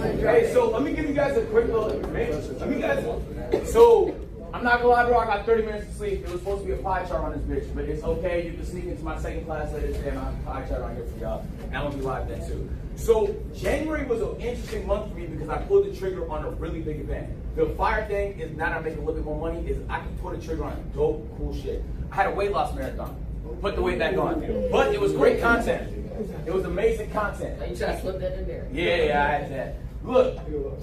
Hey, so let me give you guys a quick little information. So I'm not gonna lie, bro. I got 30 minutes of sleep. It was supposed to be a pie chart on this bitch, but it's okay. You can sneak into my second class later today, and I have a pie chart on here for y'all. And I'm gonna be live then too. So January was an interesting month for me because I pulled the trigger on a really big event. The fire thing is now that I'm making a little bit more money. Is I can pull the trigger on dope, cool shit. I had a weight loss marathon. Put the weight back on, but it was great content. It was amazing content. You try to slip that in there? Yeah, I had that. Look,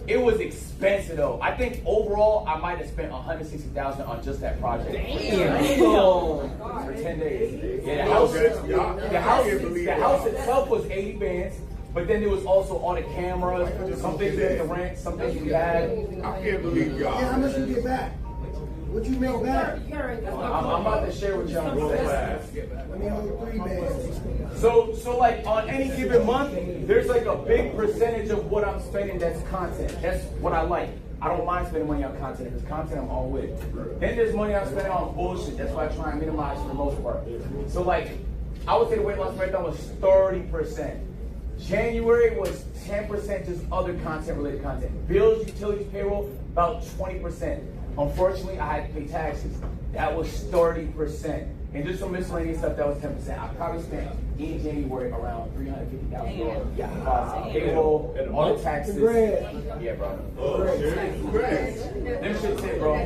it was expensive though. I think overall I might have spent $160,000 on just that project. Damn. For 10 days. Yeah, the house itself was 80 bands, but then there was also all the cameras, some things we had to rent, some things we had. I can't believe y'all. Yeah, how much you get back? What you make back? I'm about to share with y'all real fast. Let me hold 3 bands. So like on any given month, there's like a big percentage of what I'm spending that's content. That's what I like. I don't mind spending money on content. If it's content, I'm all with. Then there's money I'm spending on bullshit. That's why I try and minimize for the most part. So like, I would say the weight loss marathon was 30%. January was 10% just other content related content. Bills, utilities, payroll, about 20%. Unfortunately, I had to pay taxes. That was 30%. And just some miscellaneous stuff, that was 10%. I probably spent in January around $350,000. Yeah. Payroll, all the taxes. Yeah, bro. Congrats. Them shit's it, bro.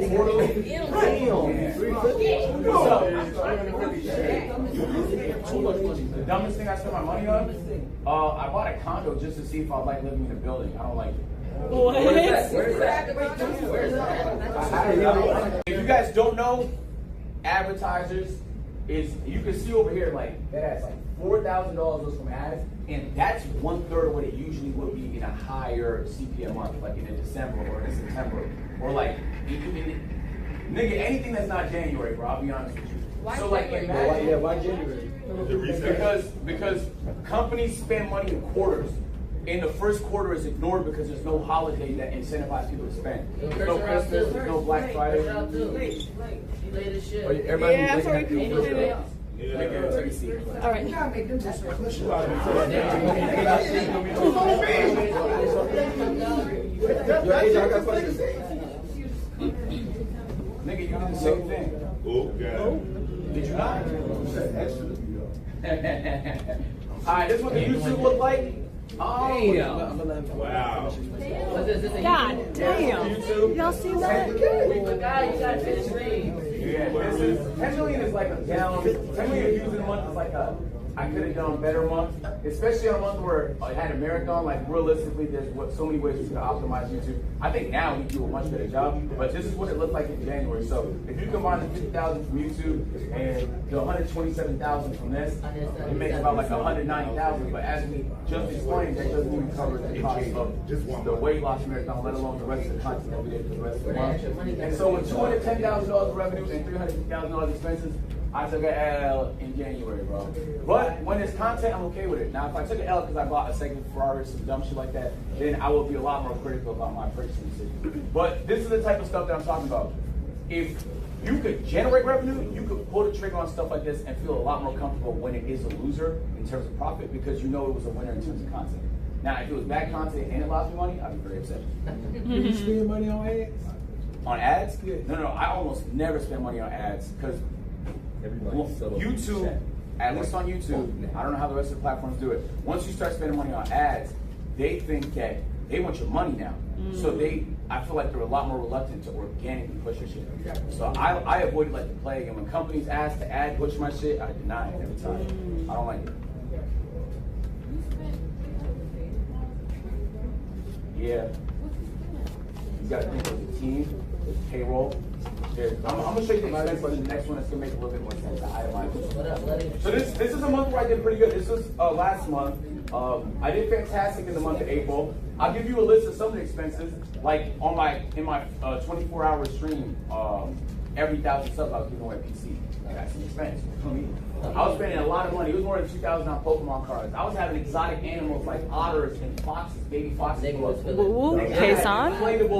The dumbest thing I spent my money on? I bought a condo just to see if I like living in a building. I don't like it. What? Where's that? If you guys don't know, advertisers is, you can see over here like that's like $4,000 was from ads, and that's 1/3 of what it usually would be in a higher CPM month, like in a December or in September, or like nigga, anything that's not January, bro. I'll be honest with you. So like imagine, Why January? because companies spend money in quarters. In the first quarter is ignored because there's no holiday that incentivizes people to spend. There's no Christmas, there's no Black Friday. She laid his shit. Yeah, that's what we can do. Take a seat. All right. You gotta make them just push it. Nigga, you did the same thing. Okay. Did you not? Alright, this is what the YouTube look like. Oh, Wow. God damn. Y'all see that? yeah, this is 10 million is like a down. 10 million views in a month is like a I could have done a better month, especially on a month where I had a marathon. Like realistically, there's so many ways we could optimize YouTube. I think now we do a much better job, but this is what it looked like in January. So if you combine the 50,000 from YouTube and the 127,000 from this, it makes about like 190,000. But as we just explained, that doesn't even cover the cost of the weight loss marathon, let alone the rest of the content that we did for the rest of the month. And so with $210,000 of revenue and $350,000 expenses, I took an L in January, bro. But when it's content, I'm okay with it. Now, if I took an L because I bought a second Ferrari, some dumb shit like that, then I will be a lot more critical about my purchasing decision. But this is the type of stuff that I'm talking about. If you could generate revenue, you could pull the trigger on stuff like this and feel a lot more comfortable when it is a loser in terms of profit because you know it was a winner in terms of content. Now, if it was bad content and it lost me money, I'd be very upset. Do you spend money on ads? On ads? Yeah. No, I almost never spend money on ads because YouTube, at least on YouTube, I don't know how the rest of the platforms do it. Once you start spending money on ads, they think that they want your money now. So I feel like they're a lot more reluctant to organically push your shit. So I avoid like the plague, and when companies ask to ad push my shit, I deny it every time. I don't like it. Yeah. You gotta think of the team, the payroll. I'm gonna show you the expense, but the next one is gonna make a little bit more sense to itemize. So this is a month where I did pretty good. This was last month. I did fantastic in the month of April. I'll give you a list of some of the expenses. Like in my 24-hour stream, every 1,000 subs I was giving away a PC. That's an expense. I was spending a lot of money. It was more than $2,000 on Pokemon cards. I was having exotic animals like otters and foxes, baby foxes. Ooh, Kason. Inflatable